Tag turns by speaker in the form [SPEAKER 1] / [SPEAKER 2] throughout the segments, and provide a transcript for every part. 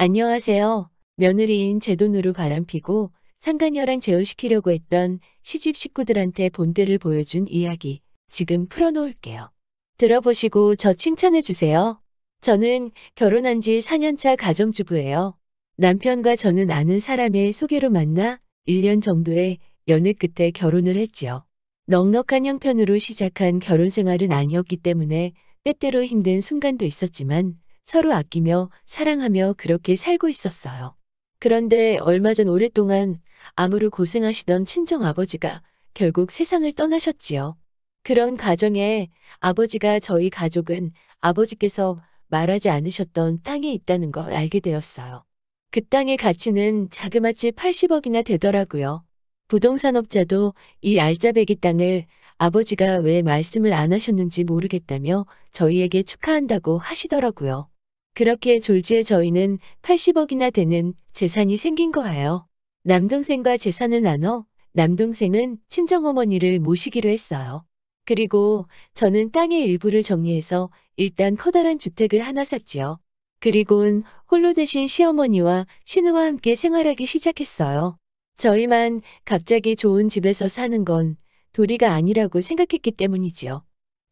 [SPEAKER 1] 안녕하세요. 며느리인 제 돈으로 바람피고 상간녀랑 재혼시키려고 했던 시집 식구들한테 본때를 보여준 이야기 지금 풀어놓을게요. 들어보시고 저 칭찬해주세요. 저는 결혼한 지 4년차 가정주부예요. 남편과 저는 아는 사람의 소개로 만나 1년 정도의 연애 끝에 결혼을 했지요. 넉넉한 형편으로 시작한 결혼 생활은 아니었기 때문에 때때로 힘든 순간도 있었지만 서로 아끼며 사랑하며 그렇게 살고 있었어요. 그런데 얼마 전 오랫동안 암으로 고생하시던 친정아버지가 결국 세상을 떠나셨지요. 그런 과정에 아버지가 저희 가족은 아버지께서 말하지 않으셨던 땅이 있다는 걸 알게 되었어요. 그 땅의 가치는 자그마치 80억이나 되더라고요. 부동산업자도 이 알짜배기 땅을 아버지가 왜 말씀을 안 하셨는지 모르겠다며 저희에게 축하한다고 하시더라고요. 그렇게 졸지에 저희는 80억이나 되는 재산이 생긴 거예요. 남동생과 재산을 나눠 남동생은 친정어머니를 모시기로 했어요. 그리고 저는 땅의 일부를 정리해서 일단 커다란 주택을 하나 샀지요. 그리고는 홀로 되신 시어머니와 신우와 함께 생활하기 시작했어요. 저희만 갑자기 좋은 집에서 사는 건 도리가 아니라고 생각했기 때문이지요.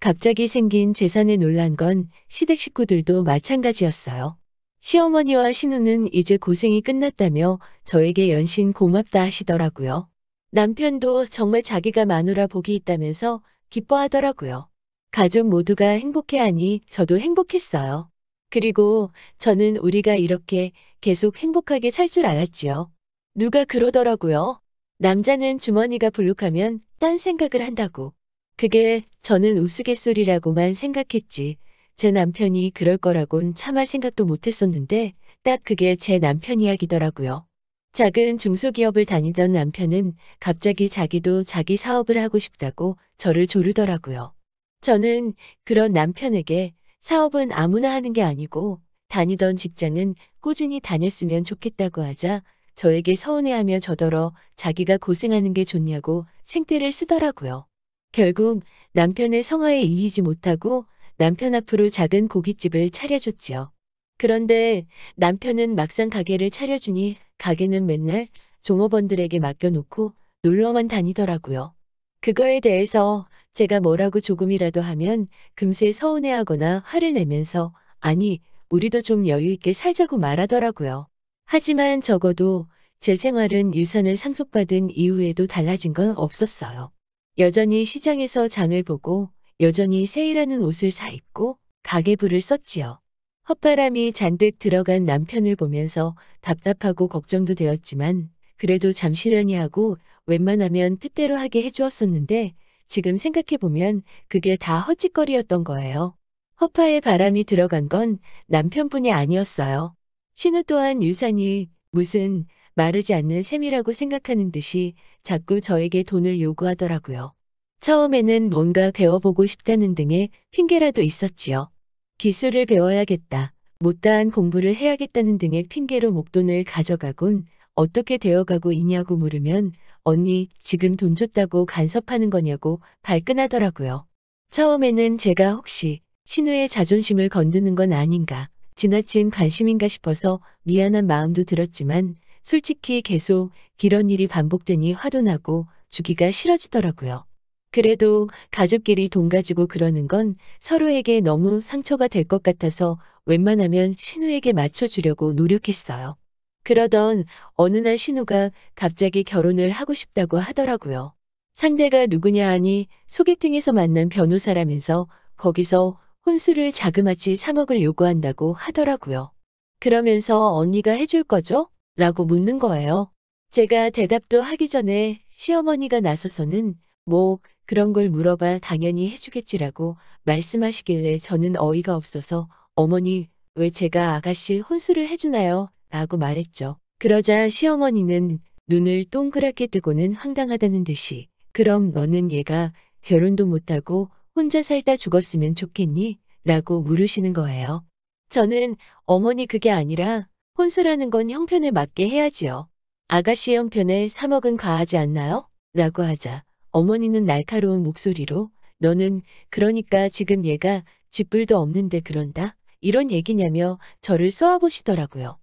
[SPEAKER 1] 갑자기 생긴 재산에 놀란 건 시댁 식구들도 마찬가지였어요. 시어머니와 신우는 이제 고생이 끝났다며 저에게 연신 고맙다 하시더라고요. 남편도 정말 자기가 마누라 복이 있다면서 기뻐하더라고요. 가족 모두가 행복해하니 저도 행복했어요. 그리고 저는 우리가 이렇게 계속 행복하게 살 줄 알았지요. 누가 그러더라고요. 남자는 주머니가 불룩하면 딴 생각을 한다고. 그게 저는 우스갯소리라고만 생각했지. 제 남편이 그럴 거라곤 참을 생각도 못했었는데 딱 그게 제 남편 이야기더라고요. 작은 중소기업을 다니던 남편은 갑자기 자기도 자기 사업을 하고 싶다고 저를 조르더라고요. 저는 그런 남편에게 사업은 아무나 하는 게 아니고 다니던 직장은 꾸준히 다녔으면 좋겠다고 하자 저에게 서운해하며 저더러 자기가 고생하는 게 좋냐고 생떼를 쓰더라고요. 결국 남편의 성화에 이기지 못하고 남편 앞으로 작은 고깃집을 차려줬지요. 그런데 남편은 막상 가게를 차려주니 가게는 맨날 종업원들에게 맡겨놓고 놀러만 다니더라고요. 그거에 대해서 제가 뭐라고 조금이라도 하면 금세 서운해하거나 화를 내면서 아니, 우리도 좀 여유 있게 살자고 말하더라고요. 하지만 적어도 제 생활은 유산을 상속받은 이후에도 달라진 건 없었어요. 여전히 시장에서 장을 보고 여전히 세일하는 옷을 사 입고 가계부를 썼지요. 헛바람이 잔뜩 들어간 남편을 보면서 답답하고 걱정도 되었지만 그래도 잠시려니 하고 웬만하면 뜻대로 하게 해주었었는데 지금 생각해보면 그게 다 헛짓거리였던 거예요. 허파에 바람이 들어간 건 남편뿐이 아니었어요. 신우 또한 유산이 무슨 마르지 않는 셈이라고 생각하는 듯이 자꾸 저에게 돈을 요구하더라고요. 처음에는 뭔가 배워보고 싶다는 등의 핑계라도 있었지요. 기술을 배워야겠다, 못다한 공부를 해야겠다는 등의 핑계로 목돈을 가져가곤 어떻게 되어가고 있냐고 물으면 언니 지금 돈 줬다고 간섭하는 거냐고 발끈하더라고요. 처음에는 제가 혹시 신우의 자존심을 건드는 건 아닌가, 지나친 관심인가 싶어서 미안한 마음도 들었지만 솔직히 계속 이런 일이 반복되니 화도 나고 주기가 싫어지더라고요. 그래도 가족끼리 돈 가지고 그러는 건 서로에게 너무 상처가 될 것 같아서 웬만하면 신우에게 맞춰주려고 노력했어요. 그러던 어느 날 신우가 갑자기 결혼을 하고 싶다고 하더라고요. 상대가 누구냐 하니 소개팅에서 만난 변호사라면서 거기서 혼수를 자그마치 3억을 요구한다고 하더라고요. 그러면서 언니가 해줄 거죠? 라고 묻는 거예요. 제가 대답도 하기 전에 시어머니가 나서서는 뭐 그런 걸 물어봐 당연히 해주겠지라고 말씀하시길래 저는 어이가 없어서 어머니 왜 제가 아가씨 혼수를 해주나요? 라고 말했죠. 그러자 시어머니는 눈을 동그랗게 뜨고는 황당하다는 듯이 그럼 너는 얘가 결혼도 못하고 혼자 살다 죽었으면 좋겠니? 라고 물으시는 거예요. 저는 어머니 그게 아니라 혼수라는 건 형편에 맞게 해야지요. 아가씨 형편에 3억은 과하지 않나요? 라고 하자 어머니는 날카로운 목소리로 너는 그러니까 지금 얘가 쥐뿔도 없는데 그런다? 이런 얘기냐며 저를 쏘아보시더라고요.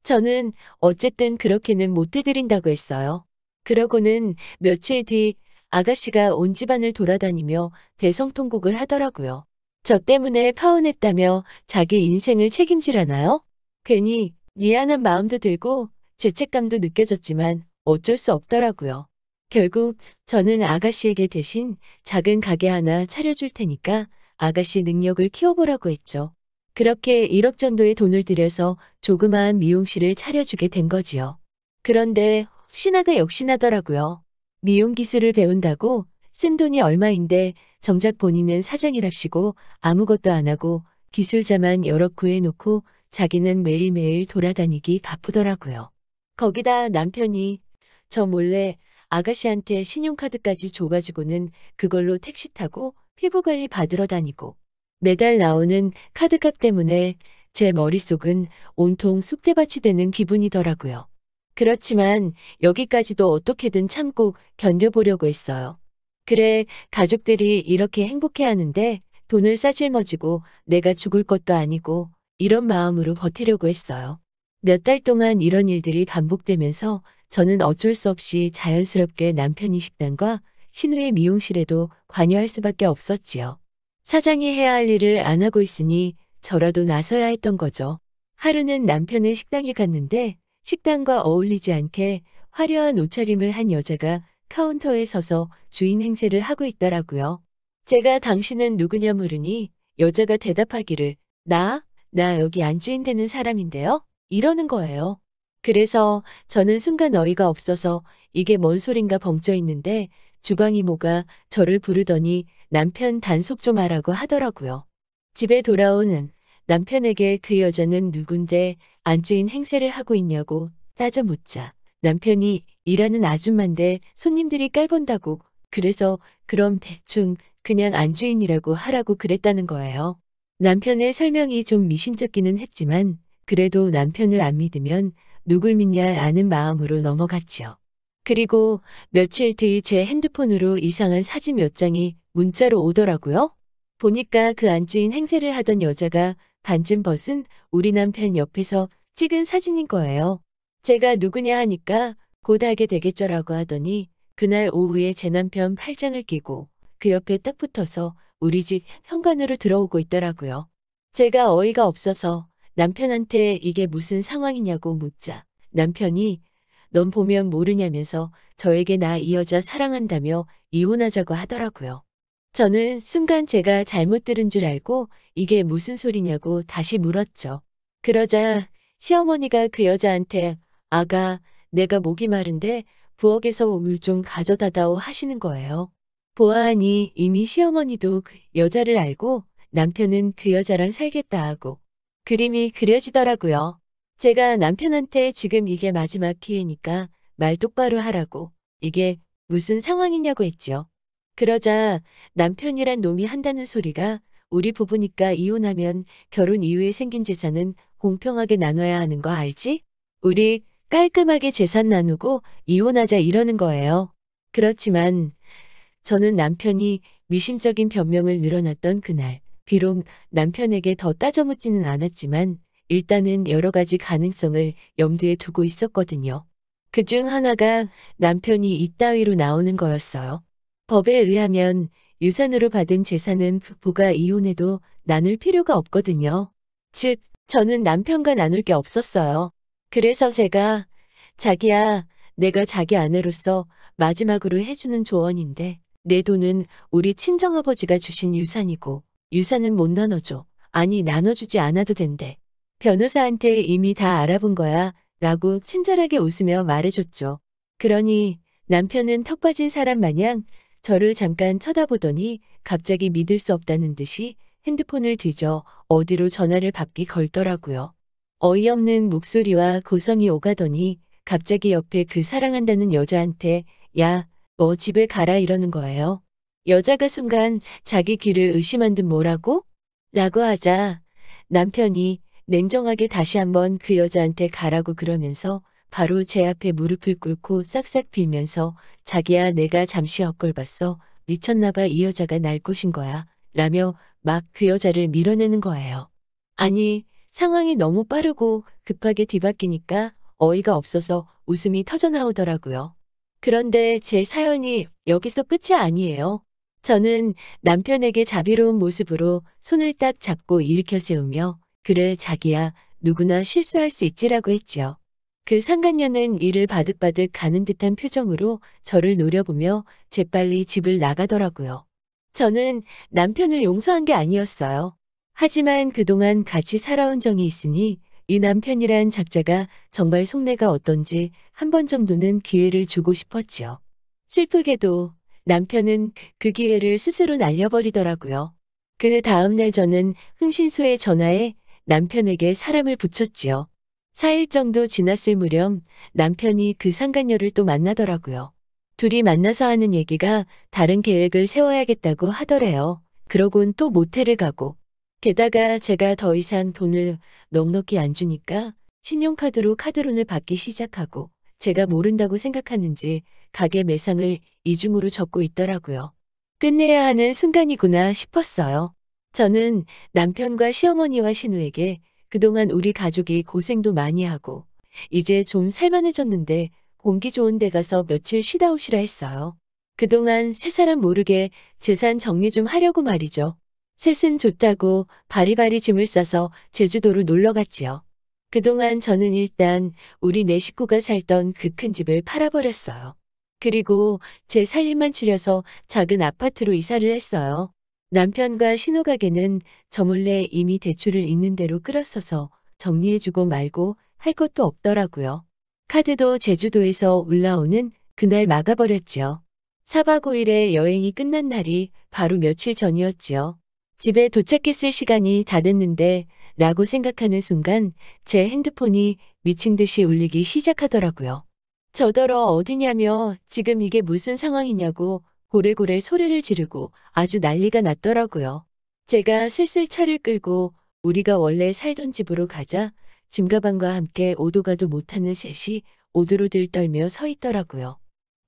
[SPEAKER 1] 저는 어쨌든 그렇게는 못 해드린다고 했어요. 그러고는 며칠 뒤 아가씨가 온 집안을 돌아다니며 대성통곡을 하더라고요. 저 때문에 파혼했다며 자기 인생을 책임지라나요? 괜히 미안한 마음도 들고 죄책감도 느껴졌지만 어쩔 수 없더라고요. 결국 저는 아가씨에게 대신 작은 가게 하나 차려줄 테니까 아가씨 능력을 키워보라고 했죠. 그렇게 1억 정도의 돈을 들여서 조그마한 미용실을 차려주게 된 거지요. 그런데 신하가 역시나더라고요. 미용 기술을 배운다고 쓴 돈이 얼마인데 정작 본인은 사장이랍시고 아무것도 안 하고 기술자만 여러 구해놓고 자기는 매일매일 돌아다니기 바쁘더라고요. 거기다 남편이 저 몰래 아가씨한테 신용카드까지 줘가지고는 그걸로 택시 타고 피부관리 받으러 다니고 매달 나오는 카드값 때문에 제 머릿속은 온통 쑥대밭이 되는 기분이더라고요. 그렇지만 여기까지도 어떻게든 참고 견뎌보려고 했어요. 그래, 가족들이 이렇게 행복해하는데 돈을 싸질머지고 내가 죽을 것도 아니고 이런 마음으로 버티려고 했어요. 몇 달 동안 이런 일들이 반복되면서 저는 어쩔 수 없이 자연스럽게 남편이 식당과 신우의 미용실에도 관여할 수밖에 없었지요. 사장이 해야 할 일을 안 하고 있으니 저라도 나서야 했던 거죠. 하루는 남편의 식당에 갔는데 식당과 어울리지 않게 화려한 옷차림을 한 여자가 카운터에 서서 주인 행세를 하고 있더라고요. 제가 당신은 누구냐 물으니 여자가 대답하기를 나 여기 안주인 되는 사람인데요? 이러는 거예요. 그래서 저는 순간 어이가 없어서 이게 뭔 소린가 벙쪄 있는데 주방 이모가 저를 부르더니 남편 단속 좀 하라고 하더라고요. 집에 돌아온 남편에게 그 여자는 누군데 안주인 행세를 하고 있냐고 따져 묻자 남편이 일하는 아줌마인데 손님들이 깔본다고 그래서 그럼 대충 그냥 안주인이라고 하라고 그랬다는 거예요. 남편의 설명이 좀 미심쩍기는 했지만 그래도 남편을 안 믿으면 누굴 믿냐 아는 마음으로 넘어갔지요. 그리고 며칠 뒤 제 핸드폰으로 이상한 사진 몇 장이 문자로 오더라고요. 보니까 그 안주인 행세를 하던 여자가 반쯤 벗은 우리 남편 옆에서 찍은 사진인 거예요. 제가 누구냐 하니까 곧 알게 되겠죠라고 하더니 그날 오후에 제 남편 팔짱을 끼고 그 옆에 딱 붙어서 우리 집 현관으로 들어오고 있더라고요. 제가 어이가 없어서 남편한테 이게 무슨 상황이냐고 묻자 남편이 넌 보면 모르냐면서 저에게 나 이 여자 사랑한다며 이혼하자고 하더라고요. 저는 순간 제가 잘못 들은 줄 알고 이게 무슨 소리냐고 다시 물었죠. 그러자 시어머니가 그 여자한테 아가, 내가 목이 마른데 부엌에서 물 좀 가져다다오 하시는 거예요. 보아하니 이미 시어머니도 그 여자를 알고 남편은 그 여자랑 살겠다 하고 그림이 그려지더라고요. 제가 남편한테 지금 이게 마지막 기회니까 말 똑바로 하라고 이게 무슨 상황이냐고 했죠. 그러자 남편이란 놈이 한다는 소리가 우리 부부니까 이혼하면 결혼 이후에 생긴 재산은 공평하게 나눠야 하는 거 알지? 우리 깔끔하게 재산 나누고 이혼하자 이러는 거예요. 그렇지만 저는 남편이 미심쩍인 변명을 늘어놨던 그날 비록 남편에게 더 따져묻지는 않았지만 일단은 여러 가지 가능성을 염두에 두고 있었거든요. 그중 하나가 남편이 이따위로 나오는 거였어요. 법에 의하면 유산으로 받은 재산은 부부가 이혼해도 나눌 필요가 없거든요. 즉, 저는 남편과 나눌 게 없었어요. 그래서 제가 자기야, 내가 자기 아내로서 마지막으로 해주는 조언인데 내 돈은 우리 친정아버지가 주신 유산이고 유산은 못 나눠줘. 아니 나눠주지 않아도 된대. 변호사한테 이미 다 알아본 거야 라고 친절하게 웃으며 말해줬죠. 그러니 남편은 턱 빠진 사람 마냥 저를 잠깐 쳐다보더니 갑자기 믿을 수 없다는 듯이 핸드폰을 뒤져 어디로 전화를 받기 걸더라고요. 어이없는 목소리와 고성이 오가더니 갑자기 옆에 그 사랑한다는 여자한테 야, 뭐 집에 가라 이러는 거예요. 여자가 순간 자기 귀를 의심한 듯 뭐라고? 라고 하자 남편이 냉정하게 다시 한번 그 여자한테 가라고 그러면서 바로 제 앞에 무릎을 꿇고 싹싹 빌면서 자기야 내가 잠시 헛걸봤어. 미쳤나봐 이 여자가 날 꼬신 거야. 라며 막 그 여자를 밀어내는 거예요. 아니 상황이 너무 빠르고 급하게 뒤바뀌니까 어이가 없어서 웃음이 터져나오더라고요. 그런데 제 사연이 여기서 끝이 아니에요. 저는 남편에게 자비로운 모습으로 손을 딱 잡고 일으켜 세우며 그래 자기야 누구나 실수할 수 있지라고 했지요. 그 상간녀는 이를 바득바득 가는 듯한 표정으로 저를 노려보며 재빨리 집을 나가더라고요. 저는 남편을 용서한 게 아니었어요. 하지만 그동안 같이 살아온 정이 있으니 이 남편이란 작자가 정말 속내가 어떤지 한 번 정도는 기회를 주고 싶었지요. 슬프게도 남편은 그 기회를 스스로 날려버리더라고요. 그 다음날 저는 흥신소에 전화해 남편에게 사람을 붙였지요. 4일 정도 지났을 무렵 남편이 그 상간녀를 또 만나더라고요. 둘이 만나서 하는 얘기가 다른 계획을 세워야겠다고 하더래요. 그러곤 또 모텔을 가고 게다가 제가 더 이상 돈을 넉넉히 안 주니까 신용카드로 카드론을 받기 시작하고 제가 모른다고 생각하는지 가게 매상을 이중으로 적고 있더라고요. 끝내야 하는 순간이구나 싶었어요. 저는 남편과 시어머니와 신우에게 그동안 우리 가족이 고생도 많이 하고 이제 좀 살만해졌는데 공기 좋은 데 가서 며칠 쉬다 오시라 했어요. 그동안 세 사람 모르게 재산 정리 좀 하려고 말이죠. 셋은 좋다고 바리바리 짐을 싸서 제주도로 놀러 갔지요. 그동안 저는 일단 우리 네 식구가 살던 그 큰 집을 팔아버렸어요. 그리고 제 살림만 추려서 작은 아파트로 이사를 했어요. 남편과 신호 가게는 저 몰래 이미 대출을 있는 대로 끌었어서 정리해주고 말고 할 것도 없더라고요. 카드도 제주도에서 올라오는 그날 막아버렸지요. 4박 5일의 여행이 끝난 날이 바로 며칠 전이었지요. 집에 도착했을 시간이 다 됐는데 라고 생각하는 순간 제 핸드폰이 미친 듯이 울리기 시작하더라고요. 저더러 어디냐며 지금 이게 무슨 상황이냐고 고래고래 소리를 지르고 아주 난리가 났더라고요. 제가 슬슬 차를 끌고 우리가 원래 살던 집으로 가자 짐가방과 함께 오도 가도 못하는 셋이 오들오들 떨며 서 있더라고요.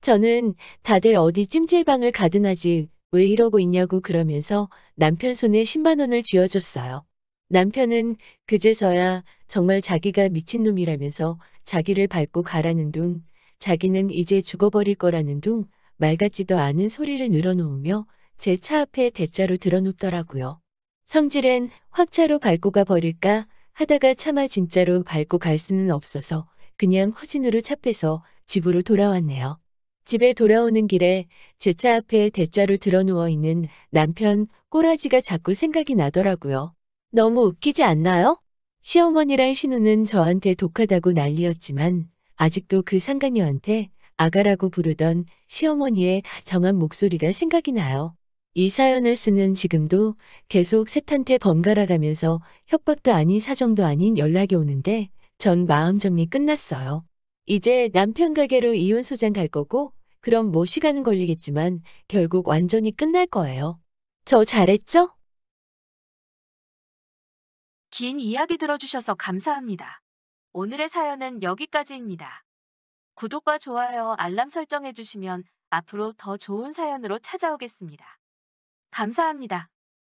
[SPEAKER 1] 저는 다들 어디 찜질방을 가든 하지 왜 이러고 있냐고 그러면서 남편 손에 10만 원을 쥐어줬어요. 남편은 그제서야 정말 자기가 미친놈이라면서 자기를 밟고 가라는 둥, 자기는 이제 죽어버릴 거라는 둥, 말 같지도 않은 소리를 늘어놓으며 제 차 앞에 대자로 들어눕더라고요. 성질은 확차로 밟고 가 버릴까 하다가 차마 진짜로 밟고 갈 수는 없어서 그냥 후진으로 차 빼서 집으로 돌아왔네요. 집에 돌아오는 길에 제 차 앞에 대자로 들어누워 있는 남편 꼬라지가 자꾸 생각이 나더라고요. 너무 웃기지 않나요? 시어머니랑 신우는 저한테 독하다고 난리였지만 아직도 그 상간녀한테 아가라고 부르던 시어머니의 다정한 목소리가 생각이 나요. 이 사연을 쓰는 지금도 계속 셋한테 번갈아 가면서 협박도 아닌 사정도 아닌 연락이 오는데 전 마음 정리 끝났어요. 이제 남편 가게로 이혼 소장 갈 거고 그럼 뭐 시간은 걸리겠지만 결국 완전히 끝날 거예요. 저 잘했죠?
[SPEAKER 2] 긴 이야기 들어주셔서 감사합니다. 오늘의 사연은 여기까지입니다. 구독과 좋아요, 알람 설정해주시면 앞으로 더 좋은 사연으로 찾아오겠습니다. 감사합니다.